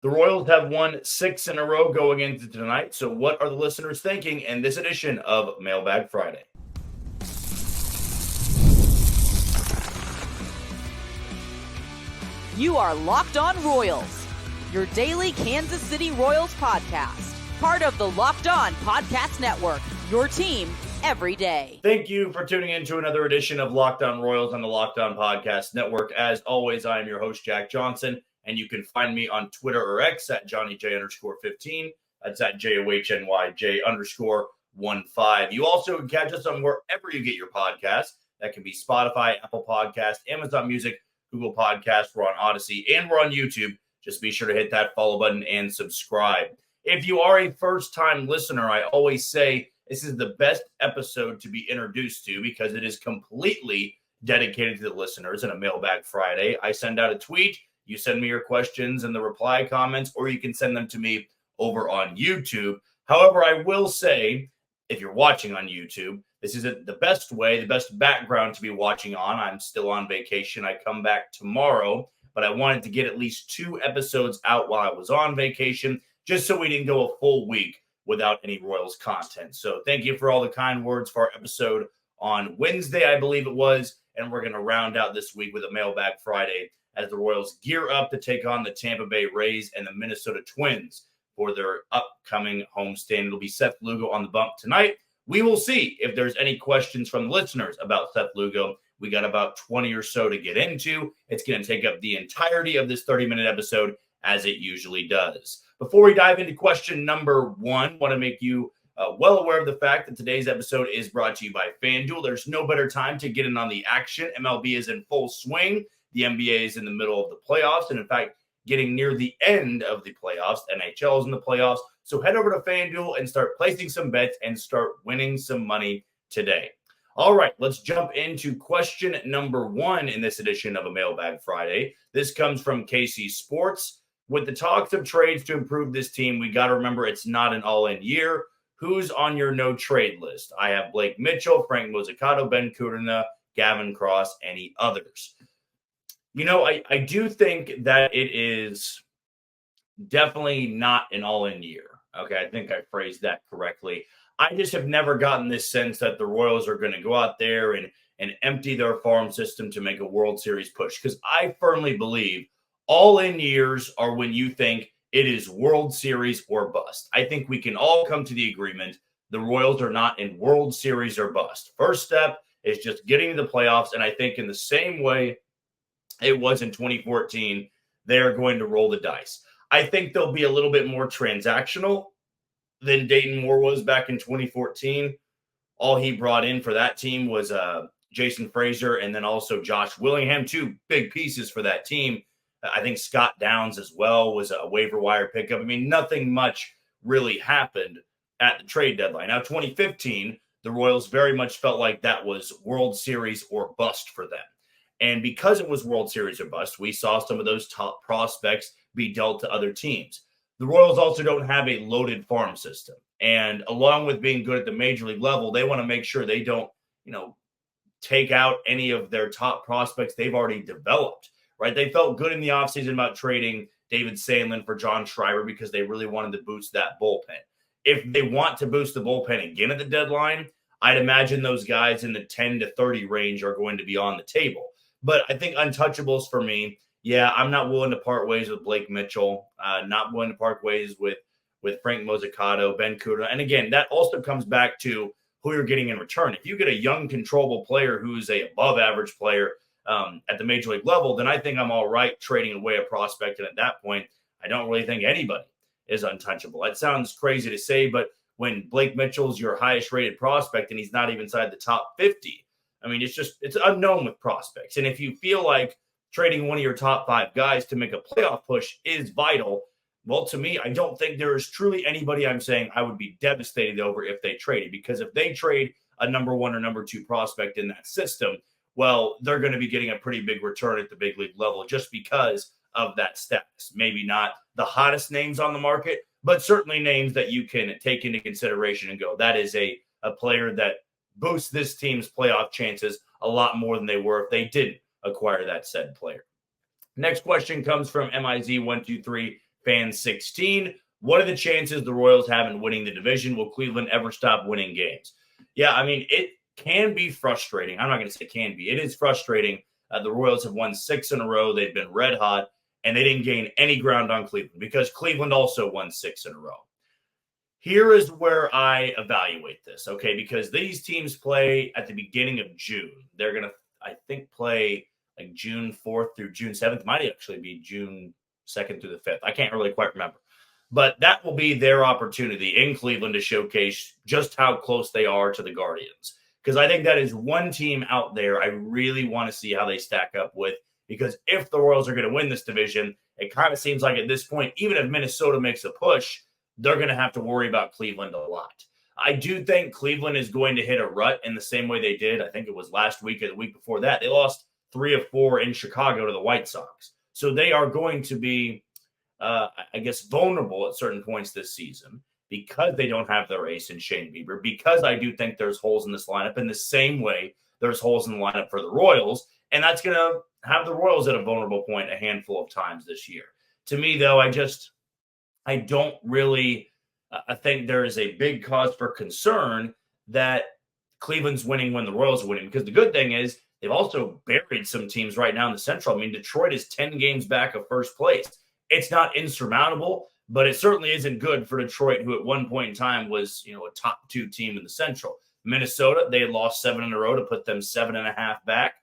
The Royals have won 6 in a row going into tonight. So what are the listeners thinking in this edition of Mailbag Friday? You are Locked On Royals, your daily Kansas City Royals podcast. Part of the Locked On Podcast Network, your team every day. Thank you for tuning in to another edition of Locked On Royals on the Locked On Podcast Network. As always, I am your host, Jack Johnson, and you can find me on Twitter or X at JohnnyJ_15. That's at JOHNYJ_15. You also can catch us on wherever you get your podcasts. That can be Spotify, Apple Podcasts, Amazon Music, Google Podcasts. We're on Odyssey, and we're on YouTube. Just be sure to hit that follow button and subscribe. If you are a first-time listener, I always say this is the best episode to be introduced to because it is completely dedicated to the listeners in a Mailbag Friday. I send out a tweet. You send me your questions in the reply comments, or you can send them to me over on YouTube. However, I will say, if you're watching on YouTube, this isn't the best way, the best background to be watching on. I'm still on vacation. I come back tomorrow, but I wanted to get at least 2 episodes out while I was on vacation, just so we didn't go a full week without any Royals content. So thank you for all the kind words for our episode on Wednesday, I believe it was, and we're going to round out this week with a Mailbag Friday as the Royals gear up to take on the Tampa Bay Rays and the Minnesota Twins for their upcoming homestand. It'll be Seth Lugo on the bump tonight. We will see if there's any questions from the listeners about Seth Lugo. We got about 20 or so to get into. It's going to take up the entirety of this 30-minute episode, as it usually does. Before we dive into question number 1, I want to make you well aware of the fact that today's episode is brought to you by FanDuel. There's no better time to get in on the action. MLB is in full swing. The NBA is in the middle of the playoffs, and in fact, getting near the end of the playoffs. NHL is in the playoffs. So head over to FanDuel and start placing some bets and start winning some money today. All right, let's jump into question number 1 in this edition of a Mailbag Friday. This comes from KC Sports. With the talks of trades to improve this team, we got to remember it's not an all-in year. Who's on your no-trade list? I have Blake Mitchell, Frank Mozzicato, Ben Kudrna, Gavin Cross, any others. You know, I do think that it is definitely not an all-in year. Okay, I think I phrased that correctly. I just have never gotten this sense that the Royals are going to go out there and empty their farm system to make a World Series push, because I firmly believe all-in years are when you think it is World Series or bust. I think we can all come to the agreement the Royals are not in World Series or bust. First step is just getting to the playoffs, and I think in the same way it was in 2014, they are going to roll the dice. I think they'll be a little bit more transactional than Dayton Moore was back in 2014. All he brought in for that team was Jason Frazier and then also Josh Willingham, 2 big pieces for that team. I think Scott Downs as well was a waiver wire pickup. I mean, nothing much really happened at the trade deadline. Now, 2015, the Royals very much felt like that was World Series or bust for them. And because it was World Series or bust, we saw some of those top prospects be dealt to other teams. The Royals also don't have a loaded farm system. And along with being good at the major league level, they want to make sure they don't, take out any of their top prospects they've already developed, right? They felt good in the offseason about trading David Sandlin for John Schreiber because they really wanted to boost that bullpen. If they want to boost the bullpen again at the deadline, I'd imagine those guys in the 10 to 30 range are going to be on the table. But I think untouchables for me, I'm not willing to part ways with Blake Mitchell, not willing to part ways with Frank Mozzicato, Ben Kudrna. And again, that also comes back to who you're getting in return. If you get a young, controllable player who's a above-average player at the major league level, then I think I'm all right trading away a prospect. And at that point, I don't really think anybody is untouchable. That sounds crazy to say, but when Blake Mitchell's your highest-rated prospect and he's not even inside the top 50, I mean, it's unknown with prospects. And if you feel like trading one of your top 5 guys to make a playoff push is vital, well, to me, I don't think there is truly anybody I'm saying I would be devastated over if they traded. Because if they trade a number 1 or number 2 prospect in that system, well, they're going to be getting a pretty big return at the big league level just because of that status. Maybe not the hottest names on the market, but certainly names that you can take into consideration and go, that is a player that boosts this team's playoff chances a lot more than they were if they didn't acquire that said player. Next question comes from MIZ123. Fan 16, what are the chances the Royals have in winning the division? Will Cleveland ever stop winning games? Yeah, I mean, it can be frustrating. I'm not going to say can be. It is frustrating. The Royals have won 6 in a row. They've been red hot, and they didn't gain any ground on Cleveland because Cleveland also won 6 in a row. Here is where I evaluate this, okay? Because these teams play at the beginning of June. They're going to, I think, play like June 4th through June 7th. Might actually be June 2nd through the 5th. I can't really quite remember. But that will be their opportunity in Cleveland to showcase just how close they are to the Guardians. Because I think that is one team out there I really want to see how they stack up with. Because if the Royals are going to win this division, it kind of seems like at this point, even if Minnesota makes a push, they're going to have to worry about Cleveland a lot. I do think Cleveland is going to hit a rut in the same way they did. I think it was last week or the week before that. They lost 3 of 4 in Chicago to the White Sox. So they are going to be, I guess, vulnerable at certain points this season because they don't have their ace in Shane Bieber, because I do think there's holes in this lineup in the same way there's holes in the lineup for the Royals. And that's going to have the Royals at a vulnerable point a handful of times this year. To me, though, I don't really I think there is a big cause for concern that Cleveland's winning when the Royals are winning, because the good thing is they've also buried some teams right now in the Central. I mean, Detroit is 10 games back of first place. It's not insurmountable, but it certainly isn't good for Detroit, who at one point in time was, a top 2 team in the Central. Minnesota, they had lost 7 in a row to put them 7.5 back.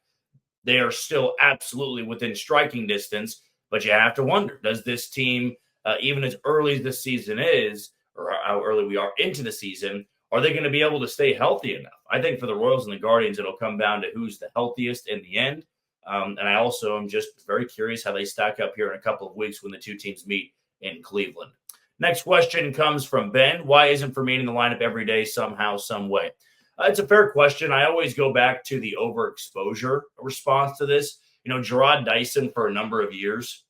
They are still absolutely within striking distance, but you have to wonder, does this team, even as early as this season is, or how early we are into the season, are they going to be able to stay healthy enough? I think for the Royals and the Guardians, it'll come down to who's the healthiest in the end. And I also am just very curious how they stack up here in a couple of weeks when the two teams meet in Cleveland. Next question comes from Ben. Why isn't Fermin in the lineup every day somehow, some way? It's a fair question. I always go back to the overexposure response to this. Gerard Dyson for a number of years,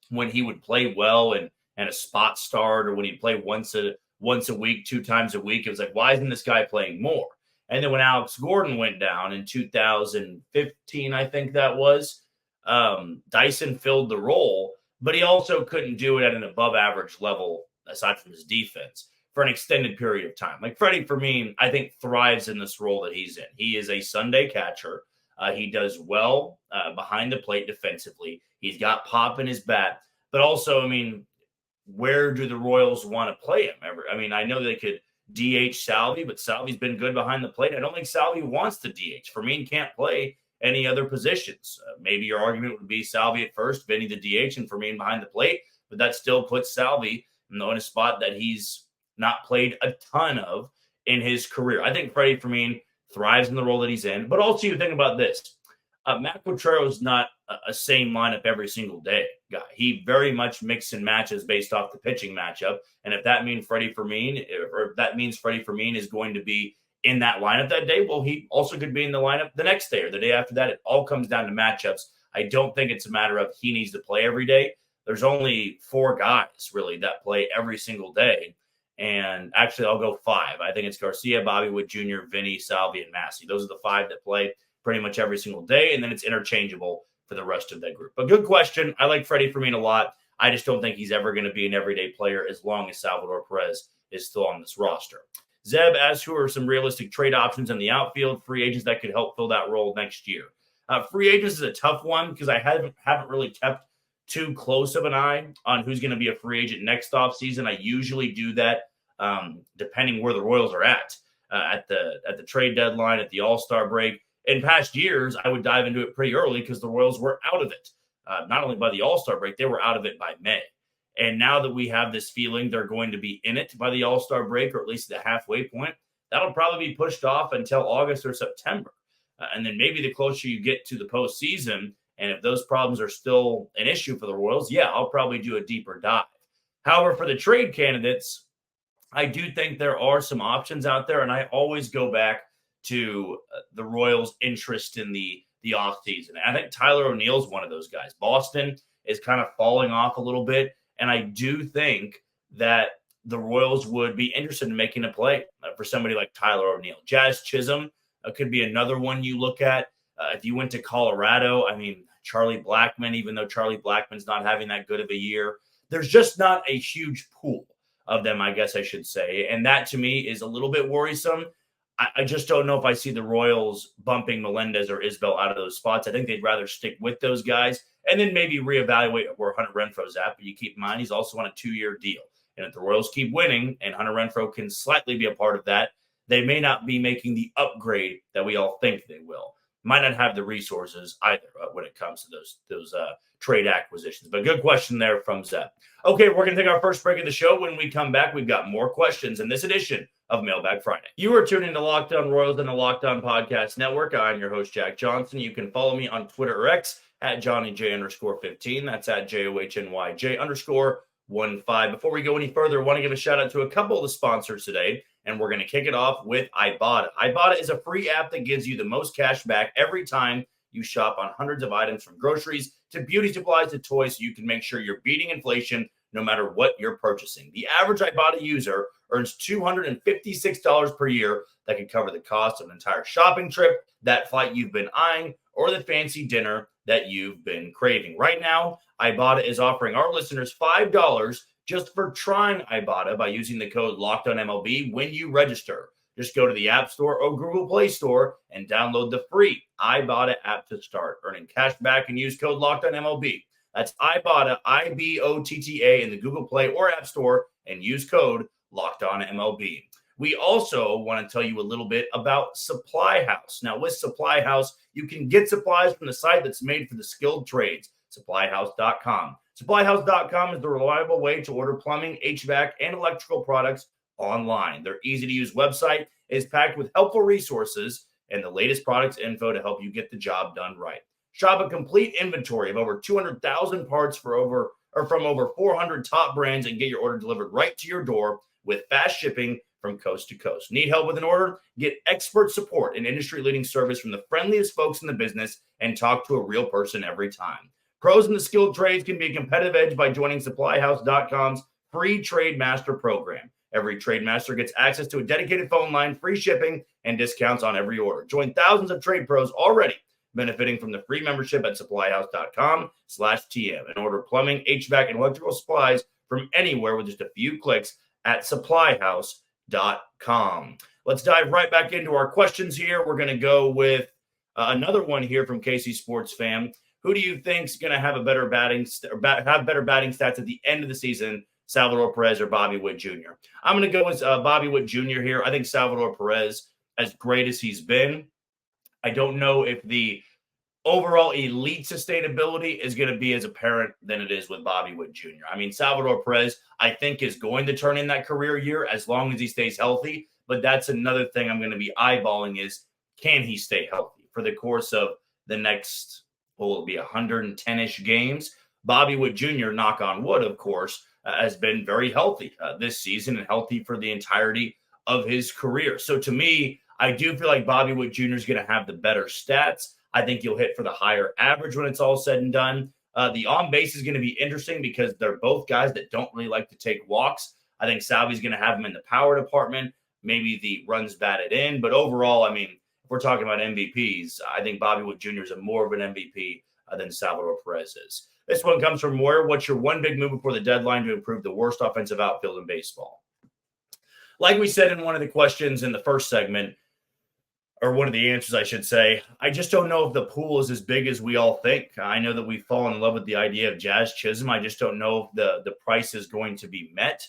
when he would play well and a spot start, or when he'd play once a week, 2 times a week, it was like, why isn't this guy playing more? And then when Alex Gordon went down in 2015, I think that was, Dyson filled the role, but he also couldn't do it at an above average level, aside from his defense, for an extended period of time. Like Freddie Fermin, I think, thrives in this role that he's in. He is a Sunday catcher. He does well behind the plate defensively. He's got pop in his bat, but also, where do the Royals want to play him ever? I know they could DH Salvi, but Salvi's been good behind the plate. I don't think Salvi wants to DH. Fermin can't play any other positions. Maybe your argument would be Salvi at first, Vinny the DH, and Fermin behind the plate, but that still puts Salvi in a spot that he's not played a ton of in his career. I think Freddie Fermin thrives in the role that he's in, but also you think about this. Matt Quatraro is not a same lineup every single day guy. He very much mixes and matches based off the pitching matchup. And if that means Freddie Fermin, or if that means Freddie Fermin is going to be in that lineup that day, well, he also could be in the lineup the next day or the day after that. It all comes down to matchups. I don't think it's a matter of he needs to play every day. There's only 4 guys really that play every single day. And actually, I'll go 5. I think it's Garcia, Bobby Witt Jr., Vinny, Salvi, and Massey. Those are the 5 that play pretty much every single day, and then it's interchangeable for the rest of that group. But good question. I like Freddie Fermin a lot. I just don't think he's ever going to be an everyday player as long as Salvador Perez is still on this roster. Zeb asks, who are some realistic trade options in the outfield, free agents that could help fill that role next year? Free agents is a tough one because I haven't really kept too close of an eye on who's going to be a free agent next offseason. I usually do that depending where the Royals are at the trade deadline, at the All-Star break. In past years, I would dive into it pretty early because the Royals were out of it. Not only by the All-Star break, they were out of it by May. And now that we have this feeling they're going to be in it by the All-Star break, or at least the halfway point, that'll probably be pushed off until August or September. And then maybe the closer you get to the postseason, and if those problems are still an issue for the Royals, yeah, I'll probably do a deeper dive. However, for the trade candidates, I do think there are some options out there, and I always go back to the Royals' interest in the offseason. I think Tyler O'Neill's one of those guys. Boston is kind of falling off a little bit, and I do think that the Royals would be interested in making a play for somebody like Tyler O'Neill. Jazz Chisholm could be another one you look at. If you went to Colorado, Charlie Blackmon, even though Charlie Blackmon's not having that good of a year, there's just not a huge pool of them, I guess I should say. And that to me is a little bit worrisome. I just don't know if I see the Royals bumping Melendez or Isbell out of those spots. I think they'd rather stick with those guys and then maybe reevaluate where Hunter Renfroe's at. But you keep in mind, he's also on a 2-year deal. And if the Royals keep winning and Hunter Renfroe can slightly be a part of that, they may not be making the upgrade that we all think they will. Might not have the resources either when it comes to those trade acquisitions. But good question there from Zeb. Okay, we're going to take our first break of the show. When we come back, we've got more questions in this edition of Mailbag Friday. You are tuning to Locked On Royals and the Locked On Podcast Network. I'm your host, Jack Johnson. You can follow me on Twitter or X at JohnnyJ_15. That's at JOHNYJ_15. Before we go any further, I want to give a shout out to a couple of the sponsors today, and we're going to kick it off with Ibotta. Ibotta is a free app that gives you the most cash back every time you shop on hundreds of items from groceries to beauty supplies to toys, so you can make sure you're beating inflation no matter what you're purchasing. The average Ibotta user earns $256 per year that can cover the cost of an entire shopping trip, that flight you've been eyeing, or the fancy dinner that you've been craving. Right now, Ibotta is offering our listeners $5 just for trying Ibotta by using the code LOCKEDONMLB when you register. Just go to the App Store or Google Play Store and download the free Ibotta app to start earning cash back and use code LOCKEDONMLB. That's Ibotta, IBOTTA, in the Google Play or App Store, and use code LOCKEDONMLB. We also want to tell you a little bit about Supply House. Now, with Supply House, you can get supplies from the site that's made for the skilled trades, supplyhouse.com. Supplyhouse.com is the reliable way to order plumbing, HVAC, and electrical products online. Their easy-to-use website is packed with helpful resources and the latest products info to help you get the job done right. Shop a complete inventory of over 200,000 parts from over 400 top brands and get your order delivered right to your door with fast shipping from coast to coast. Need help with an order? Get expert support and industry-leading service from the friendliest folks in the business and talk to a real person every time. Pros in the skilled trades can be a competitive edge by joining SupplyHouse.com's free Trade Master program. Every Trade Master gets access to a dedicated phone line, free shipping, and discounts on every order. Join thousands of trade pros already benefiting from the free membership at supplyhouse.com/TM and order plumbing, HVAC, and electrical supplies from anywhere with just a few clicks at supplyhouse.com. Let's dive right back into our questions here. We're going to go with another one here from Casey Sports Fam. Who do you think is going to have a better batting stats at the end of the season, Salvador Perez or Bobby Witt Jr.? I'm going to go with Bobby Witt Jr. here. I think Salvador Perez, as great as he's been, I don't know if the overall elite sustainability is going to be as apparent than it is with Bobby Witt Jr. I mean, Salvador Perez, I think, is going to turn in that career year as long as he stays healthy. But that's another thing I'm going to be eyeballing is, can he stay healthy for the course of the next, will it be 110-ish games? Bobby Witt Jr., knock on wood, of course, has been very healthy this season and healthy for the entirety of his career. So to me, I do feel like Bobby Witt Jr. is going to have the better stats. I think he'll hit for the higher average when it's all said and done. The on base is going to be interesting because they're both guys that don't really like to take walks. I think Salvy's going to have him in the power department, maybe the runs batted in. But overall, I mean, if we're talking about MVPs, I think Bobby Witt Jr. is more of an MVP than Salvador Perez is. This one comes from Moyer. What's your one big move before the deadline to improve the worst offensive outfield in baseball? Like we said in one of the questions in the first segment, or one of the answers, I should say, I just don't know if the pool is as big as we all think. I know that we've fallen in love with the idea of Jazz Chisholm. I just don't know if the price is going to be met.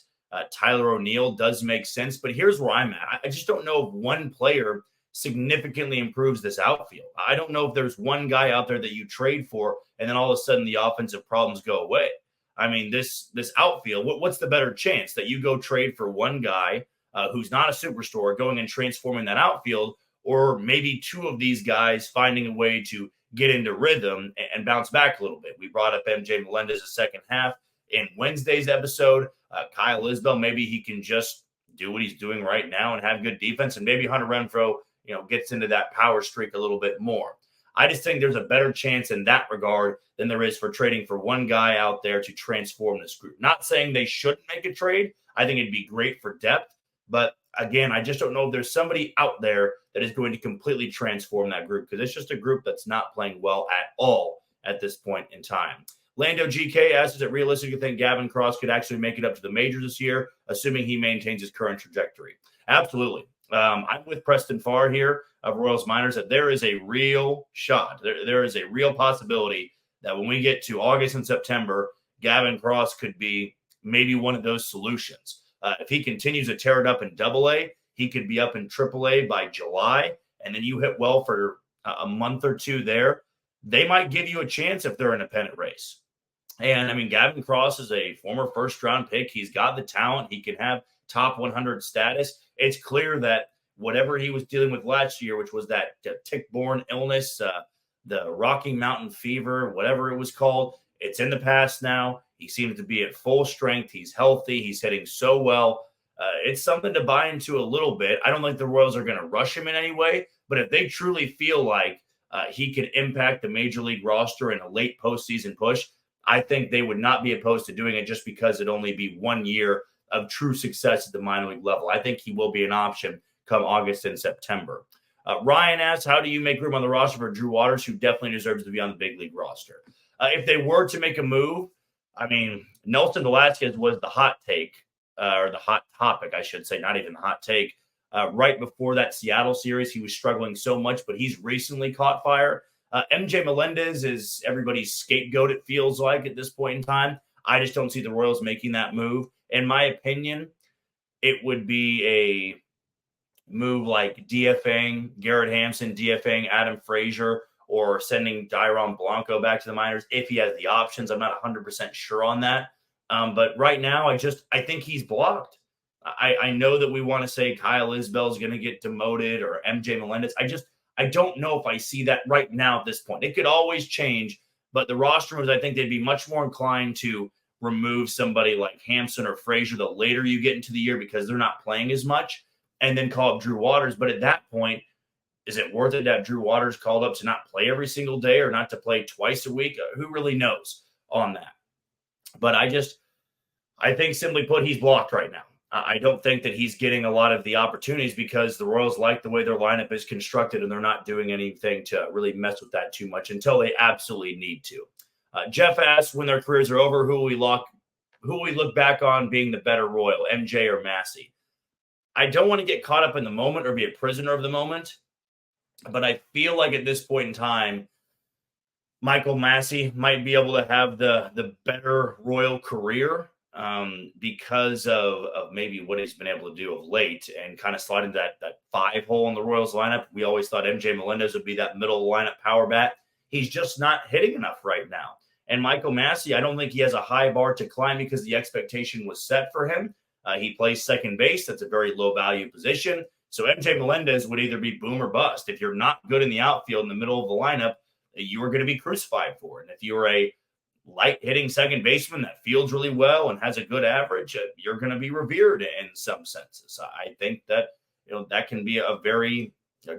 Tyler O'Neill does make sense, but here's where I'm at. I just don't know if one player significantly improves this outfield. I don't know if there's one guy out there that you trade for and then all of a sudden the offensive problems go away. I mean, this outfield, what's the better chance that you go trade for one guy who's not a superstar going and transforming that outfield, or maybe two of these guys finding a way to get into rhythm and bounce back a little bit? We brought up MJ Melendez the second half in Wednesday's episode. Kyle Isbell, maybe he can just do what he's doing right now and have good defense, and maybe Hunter Renfroe, gets into that power streak a little bit more. I just think there's a better chance in that regard than there is for trading for one guy out there to transform this group. Not saying they shouldn't make a trade. I think it'd be great for depth. But again, I just don't know if there's somebody out there that is going to completely transform that group, because it's just a group that's not playing well at all at this point in time. Lando GK asks, is it realistic to think Gavin Cross could actually make it up to the majors this year, assuming he maintains his current trajectory? Absolutely. I'm with Preston Farr here of Royals Miners that there is a real shot. There is a real possibility that when we get to August and September, Gavin Cross could be maybe one of those solutions. If he continues to tear it up in Double-A, he could be up in Triple-A by July, and then you hit well for a month or two there. They might give you a chance if they're in a pennant race. And, I mean, Gavin Cross is a former first-round pick. He's got the talent. He can have top 100 status. It's clear that whatever he was dealing with last year, which was that tick-borne illness, the Rocky Mountain fever, whatever it was called, it's in the past now. He seems to be at full strength. He's healthy. He's hitting so well. It's something to buy into a little bit. I don't think the Royals are going to rush him in any way, but if they truly feel like he could impact the major league roster in a late postseason push, I think they would not be opposed to doing it just because it'd only be 1 year of true success at the minor league level. I think he will be an option come August and September. Ryan asks, how do you make room on the roster for Drew Waters, who definitely deserves to be on the big league roster? If they were to make a move, I mean, Nelson Velasquez was the hot take, or the hot topic, I should say, not even the hot take. Right before that Seattle series, he was struggling so much, but he's recently caught fire. MJ Melendez is everybody's scapegoat, it feels like, at this point in time. I just don't see the Royals making that move. In my opinion, it would be a move like DFAing Garrett Hampson, DFAing Adam Frazier, or sending Dairon Blanco back to the minors if he has the options. I'm not 100% sure on that. But right now, I think he's blocked. I know that we want to say Kyle Isbell is going to get demoted or MJ Melendez. I don't know if I see that right now at this point. It could always change, but the roster moves, I think they'd be much more inclined to remove somebody like Hampson or Frazier the later you get into the year because they're not playing as much, and then call up Drew Waters. But at that point, is it worth it to have Drew Waters called up to not play every single day or not to play twice a week? Who really knows on that? But I think simply put, he's blocked right now. I don't think that he's getting a lot of the opportunities because the Royals like the way their lineup is constructed and they're not doing anything to really mess with that too much until they absolutely need to. Jeff asks, when their careers are over, who will we look back on being the better Royal, MJ or Massey? I don't want to get caught up in the moment or be a prisoner of the moment, but I feel like at this point in time, Michael Massey might be able to have the better Royal career because of maybe what he's been able to do of late and kind of slide into that 5 hole in the Royals lineup. We always thought MJ Melendez would be that middle lineup power bat. He's just not hitting enough right now. And Michael Massey, I don't think he has a high bar to climb because the expectation was set for him. He plays second base. That's a very low value position. So MJ Melendez would either be boom or bust. If you're not good in the outfield in the middle of the lineup, you are going to be crucified for it. And if you're a light hitting second baseman that fields really well and has a good average, you're going to be revered in some senses. I think that that can be a very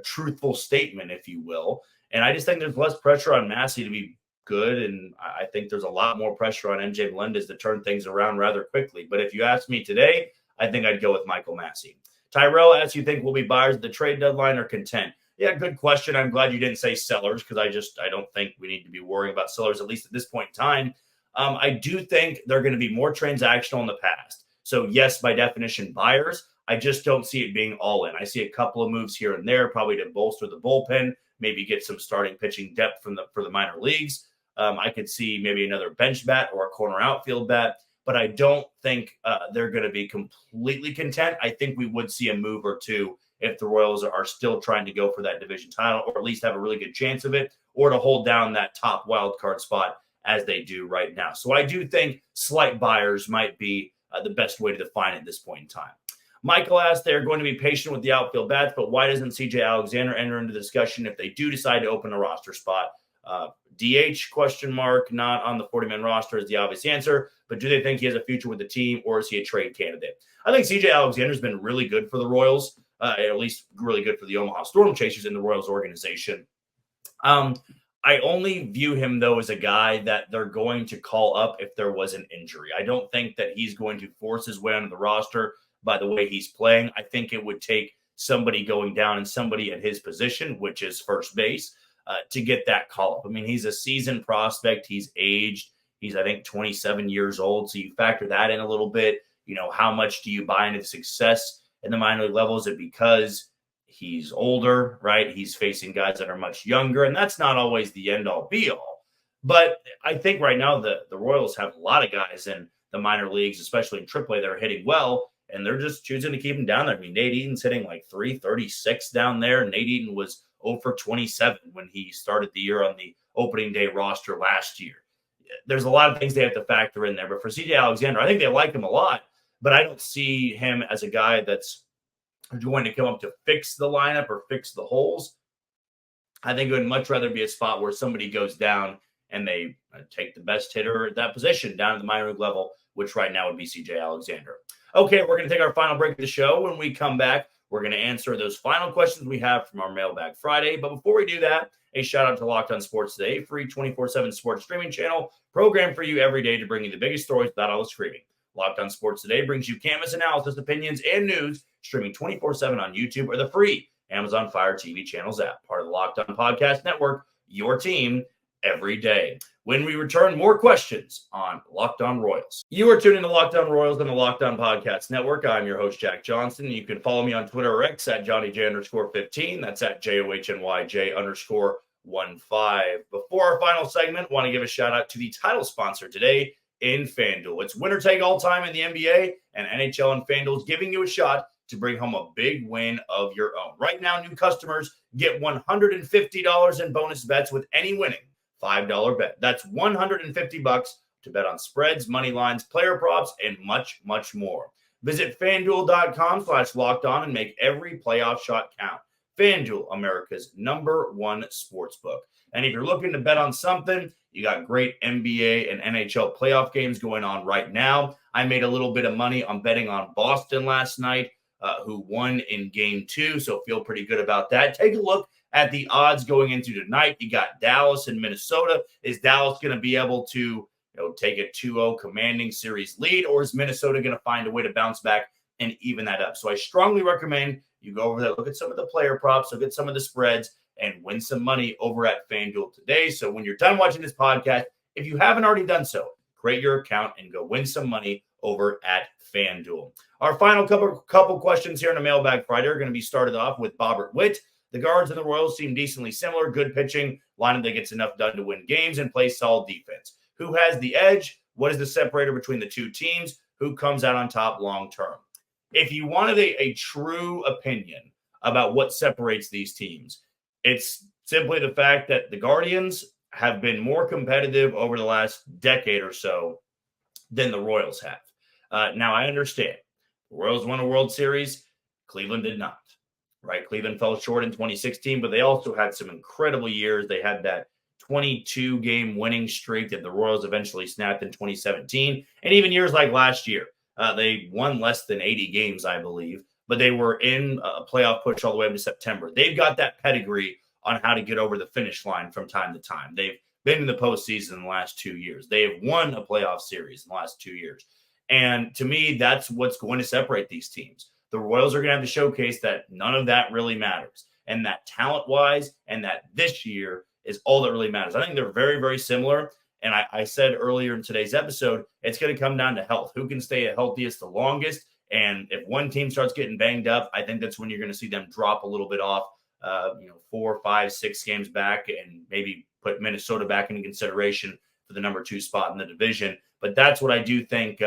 truthful statement, if you will. And I just think there's less pressure on Massey to be good, and I think there's a lot more pressure on MJ Melendez to turn things around rather quickly. But if you ask me today, I think I'd go with Michael Massey. Tyrell asks, you think we'll be buyers at the trade deadline or content? Yeah, good question. I'm glad you didn't say sellers because I don't think we need to be worrying about sellers, at least at this point in time. I do think they're going to be more transactional in the past. So yes, by definition, buyers. I just don't see it being all in. I see a couple of moves here and there, probably to bolster the bullpen, maybe get some starting pitching depth for the minor leagues. I could see maybe another bench bat or a corner outfield bat, but I don't think they're going to be completely content. I think we would see a move or two if the Royals are still trying to go for that division title, or at least have a really good chance of it, or to hold down that top wild card spot as they do right now. So I do think slight buyers might be the best way to define it at this point in time. Michael asked, they're going to be patient with the outfield bats, but why doesn't CJ Alexander enter into the discussion if they do decide to open a roster spot? DH ? Not on the 40-man roster is the obvious answer, but do they think he has a future with the team, or is he a trade candidate? I think CJ Alexander's been really good for the Royals, at least really good for the Omaha Storm Chasers in the Royals organization. I only view him, though, as a guy that they're going to call up if there was an injury. I don't think that he's going to force his way onto the roster by the way he's playing. I think it would take somebody going down and somebody at his position, which is first base, to get that call up. I mean, he's a seasoned prospect. He's aged. He's, I think, 27 years old. So you factor that in a little bit. How much do you buy into the success in the minor league level? Is it because he's older, right? He's facing guys that are much younger, and that's not always the end all be all. But I think right now the Royals have a lot of guys in the minor leagues, especially in AAA, that are hitting well, and they're just choosing to keep him down there. I mean, Nate Eaton's hitting like 336 down there. Nate Eaton was 0 for 27 when he started the year on the opening day roster last year. There's a lot of things they have to factor in there. But for CJ Alexander, I think they like him a lot, but I don't see him as a guy that's going to come up to fix the lineup or fix the holes. I think it would much rather be a spot where somebody goes down and they take the best hitter at that position down at the minor league level, which right now would be CJ Alexander. Okay, we're going to take our final break of the show. When we come back, we're going to answer those final questions we have from our Mailbag Friday. But before we do that, a shout out to Locked On Sports Today, free 24/7 sports streaming channel, program for you every day to bring you the biggest stories without all the screaming. Locked On Sports Today brings you canvas analysis, opinions, and news, streaming 24/7 on YouTube or the free Amazon Fire TV channels app, part of the Locked On Podcast Network, your team every day. When we return, more questions on Locked On Royals. You are tuning to Locked On Royals on the Locked On Podcast Network. I'm your host, Jack Johnson. You can follow me on Twitter or X at JohnnyJ_15. That's at JOHNYJ_15. Before our final segment, I want to give a shout out to the title sponsor today in FanDuel. It's winner take all time in the NBA, and NHL and FanDuel is giving you a shot to bring home a big win of your own. Right now, new customers get $150 in bonus bets with any winning $5 bet. That's $150 to bet on spreads, money lines, player props, and much, much more. Visit FanDuel.com/lockedon and make every playoff shot count. FanDuel, America's #1 sportsbook. And if you're looking to bet on something, you got great NBA and NHL playoff games going on right now. I made a little bit of money on betting on Boston last night, who won in Game 2, so feel pretty good about that. Take a look at the odds going into tonight. You got Dallas and Minnesota. Is Dallas going to be able to take a 2-0 commanding series lead, or is Minnesota going to find a way to bounce back and even that up? So I strongly recommend you go over there, look at some of the player props, look at some of the spreads, and win some money over at FanDuel today. So when you're done watching this podcast, if you haven't already done so, create your account and go win some money over at FanDuel. Our final couple questions here on a Mailbag Friday are going to be started off with Bobbert Witt. The guards and the Royals seem decently similar. Good pitching, lineup that gets enough done to win games, and plays solid defense. Who has the edge? What is the separator between the two teams? Who comes out on top long term? If you wanted a true opinion about what separates these teams, it's simply the fact that the Guardians have been more competitive over the last decade or so than the Royals have. Now, I understand. The Royals won a World Series. Cleveland did not. Right? Cleveland fell short in 2016, but they also had some incredible years. They had that 22-game winning streak that the Royals eventually snapped in 2017. And even years like last year, they won less than 80 games, I believe, but they were in a playoff push all the way up to September. They've got that pedigree on how to get over the finish line from time to time. They've been in the postseason in the last 2 years. They have won a playoff series in the last 2 years. And to me, that's what's going to separate these teams. The Royals are going to have to showcase that none of that really matters, and that talent-wise and that this year is all that really matters. I think they're very, very similar, and I said earlier in today's episode, it's going to come down to health. Who can stay healthiest the longest? And if one team starts getting banged up, I think that's when you're going to see them drop a little bit off, 4, 5, 6 games back, and maybe put Minnesota back into consideration for the #2 spot in the division. But that's what I do think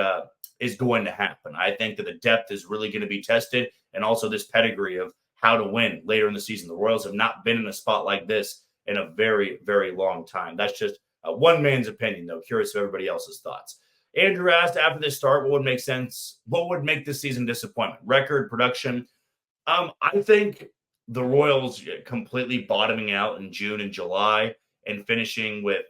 is going to happen. I think that the depth is really going to be tested, and also this pedigree of how to win later in the season. The Royals have not been in a spot like this in a very, very long time. That's just one man's opinion, though. Curious of everybody else's thoughts. Andrew asked, after this start, what would make sense? What would make this season disappointment? Record, production? I think the Royals completely bottoming out in June and July and finishing with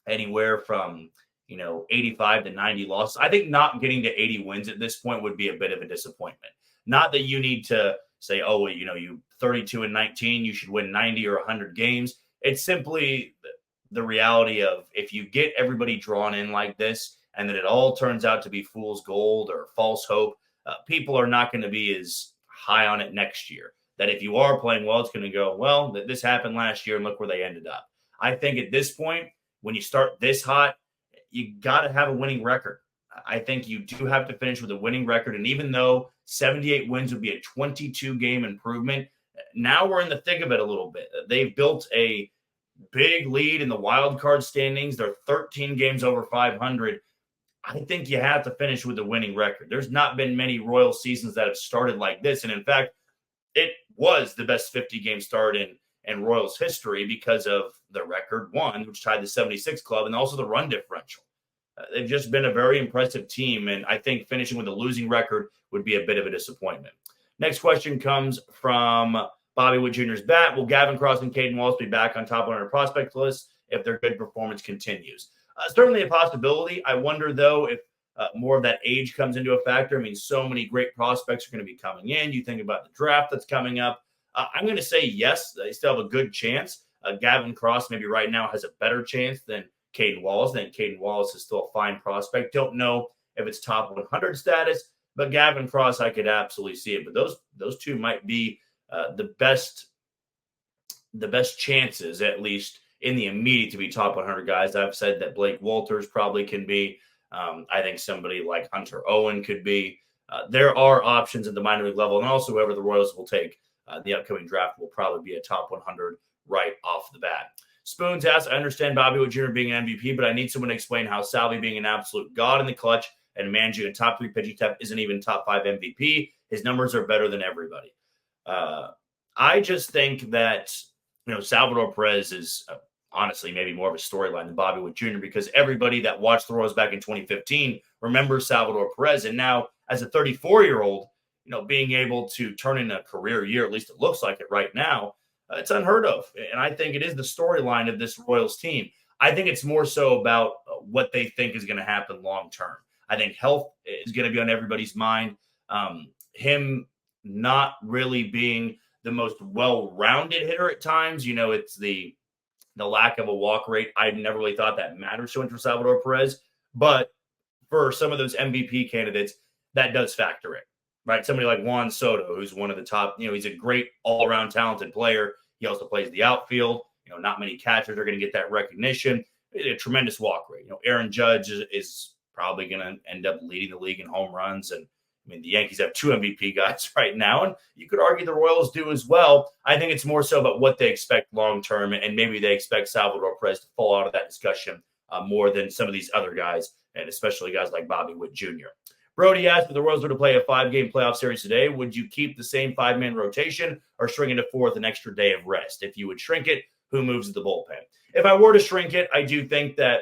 anywhere from 85 to 90 losses. I think not getting to 80 wins at this point would be a bit of a disappointment. Not that you need to say, you 32-19, you should win 90 or 100 games. It's simply the reality of if you get everybody drawn in like this and that it all turns out to be fool's gold or false hope, people are not going to be as high on it next year. That if you are playing well, it's going to go, well, this happened last year and look where they ended up. I think at this point, when you start this hot, you got to have a winning record. I think you do have to finish with a winning record. And even though 78 wins would be a 22-game improvement, now we're in the thick of it a little bit. They've built a big lead in the wild card standings. They're 13 games over 500. I think you have to finish with a winning record. There's not been many Royals seasons that have started like this. And in fact, it was the best 50-game start in Royals history because of the record one, which tied the 76 club, and also the run differential. They've just been a very impressive team, and I think finishing with a losing record would be a bit of a disappointment. Next question comes from Bobby Wood Jr.'s bat. Will Gavin Cross and Caden Wallace be back on top 100 prospect list if their good performance continues? Certainly a possibility. I wonder, though, if more of that age comes into a factor. I mean, so many great prospects are going to be coming in. You think about the draft that's coming up. I'm going to say yes, they still have a good chance. Gavin Cross maybe right now has a better chance than Caden Wallace. I think Caden Wallace is still a fine prospect. Don't know if it's top 100 status, but Gavin Cross, I could absolutely see it. But those two might be the best chances, at least in the immediate, to be top 100 guys. I've said that Blake Walters probably can be. I think somebody like Hunter Owen could be. There are options at the minor league level, and also whoever the Royals will take the upcoming draft will probably be a top 100 right off the bat. Spoons asks, I understand Bobby Wood Jr. being an MVP, but I need someone to explain how Salvi being an absolute god in the clutch and managing a top 3 pitching staff isn't even top 5 MVP. His numbers are better than everybody. I just think that, Salvador Perez is honestly maybe more of a storyline than Bobby Wood Jr. because everybody that watched the Royals back in 2015 remembers Salvador Perez. And now as a 34-year-old, being able to turn in a career year, at least it looks like it right now, it's unheard of. And I think it is the storyline of this Royals team. I think it's more so about what they think is going to happen long-term. I think health is going to be on everybody's mind. Him not really being the most well-rounded hitter at times. It's the lack of a walk rate. I never really thought that mattered so much for Salvador Perez. But for some of those MVP candidates, that does factor in. Right, somebody like Juan Soto, who's one of the top, he's a great all-around talented player. He also plays the outfield. Not many catchers are going to get that recognition. A tremendous walk rate. Aaron Judge is probably going to end up leading the league in home runs. And the Yankees have 2 MVP guys right now, and you could argue the Royals do as well. I think it's more so about what they expect long-term, and maybe they expect Salvador Perez to fall out of that discussion more than some of these other guys, and especially guys like Bobby Witt Jr. Brody asked if the Royals were to play a 5-game playoff series today, would you keep the same 5-man rotation or shrink it to 4 with an extra day of rest? If you would shrink it, who moves to the bullpen? If I were to shrink it, I do think that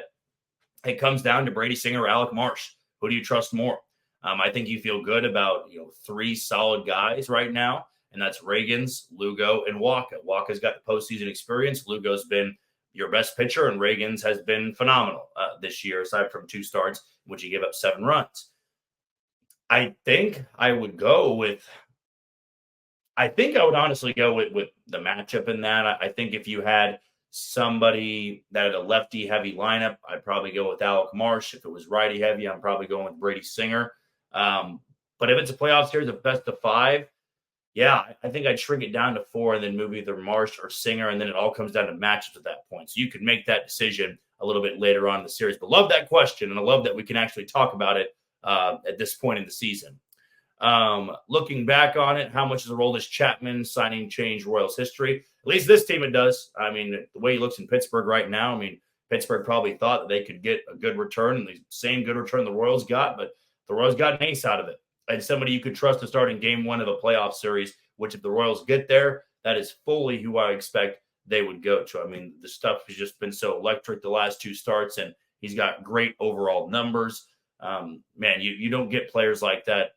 it comes down to Brady Singer or Alec Marsh. Who do you trust more? I think you feel good about 3 solid guys right now, and that's Reagans, Lugo, and Waka. Waka's got the postseason experience. Lugo's been your best pitcher, and Reagans has been phenomenal this year, aside from 2 starts in which he gave up 7 runs. I think I would honestly go with the matchup in that. I think if you had somebody that had a lefty heavy lineup, I'd probably go with Alec Marsh. If it was righty heavy, I'm probably going with Brady Singer. But if it's a playoff series of best of 5, yeah, I think I'd shrink it down to 4 and then move either Marsh or Singer, and then it all comes down to matchups at that point. So you could make that decision a little bit later on in the series. But love that question, and I love that we can actually talk about it at this point in the season. Looking back on it, how much does a role does Chapman signing change Royals history? At least this team it does. The way he looks in Pittsburgh right now, Pittsburgh probably thought that they could get a good return, and the same good return the Royals got, but the Royals got an ace out of it. And somebody you could trust to start in game 1 of a playoff series, which if the Royals get there, that is fully who I expect they would go to. The stuff has just been so electric the last 2 starts, and he's got great overall numbers. You don't get players like that,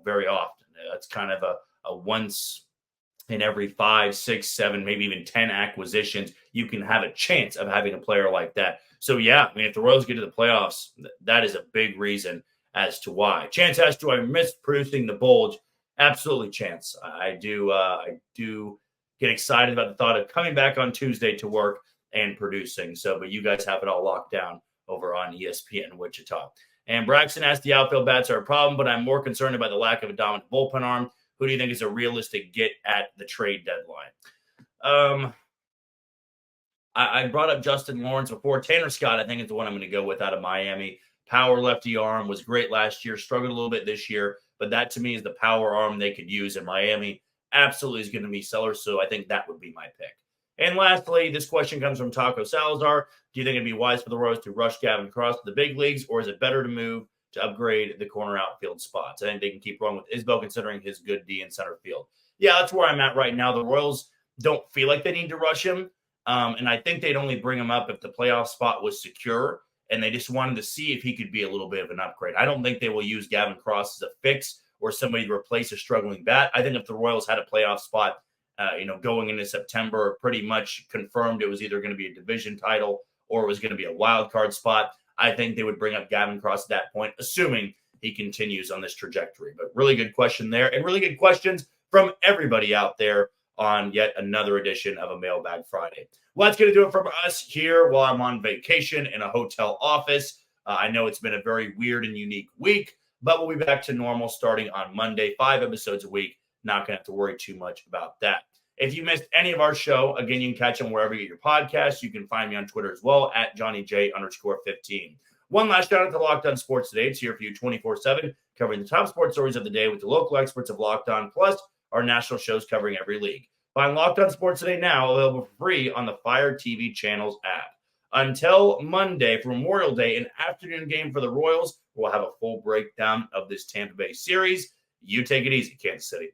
very often. That's kind of a once in every 5, 6, 7, maybe even 10 acquisitions, you can have a chance of having a player like that. So yeah, if the Royals get to the playoffs, that is a big reason as to why. Chance asks, do I miss producing the Bulge? Absolutely, Chance. I do get excited about the thought of coming back on Tuesday to work and producing. But you guys have it all locked down over on ESPN Wichita. And Braxton asked, the outfield bats are a problem, but I'm more concerned about the lack of a dominant bullpen arm. Who do you think is a realistic get at the trade deadline? I brought up Justin Lawrence before. Tanner Scott, I think, is the one I'm going to go with out of Miami. Power lefty arm, was great last year, struggled a little bit this year, but that to me is the power arm they could use in Miami. Absolutely is going to be sellers, so I think that would be my pick. And lastly, this question comes from Taco Salazar. Do you think it'd be wise for the Royals to rush Gavin Cross to the big leagues, or is it better to move to upgrade the corner outfield spots? I think they can keep rolling with Isbell considering his good D in center field. Yeah, that's where I'm at right now. The Royals don't feel like they need to rush him. And I think they'd only bring him up if the playoff spot was secure, and they just wanted to see if he could be a little bit of an upgrade. I don't think they will use Gavin Cross as a fix or somebody to replace a struggling bat. I think if the Royals had a playoff spot, going into September, pretty much confirmed it was either going to be a division title or it was going to be a wild card spot, I think they would bring up Gavin Cross at that point, assuming he continues on this trajectory. But really good question there, and really good questions from everybody out there on yet another edition of a Mailbag Friday. Well, that's going to do it from us here while I'm on vacation in a hotel office. I know it's been a very weird and unique week, but we'll be back to normal starting on Monday, 5 episodes a week. Not going to have to worry too much about that. If you missed any of our show, again, you can catch them wherever you get your podcasts. You can find me on Twitter as well at JohnnyJ_15. One last shout out to Locked On Sports Today. It's here for you 24/7, covering the top sports stories of the day with the local experts of Locked On, plus our national shows covering every league. Find Locked On Sports Today now, available for free on the Fire TV channels app. Until Monday for Memorial Day, an afternoon game for the Royals, we'll have a full breakdown of this Tampa Bay series. You take it easy, Kansas City.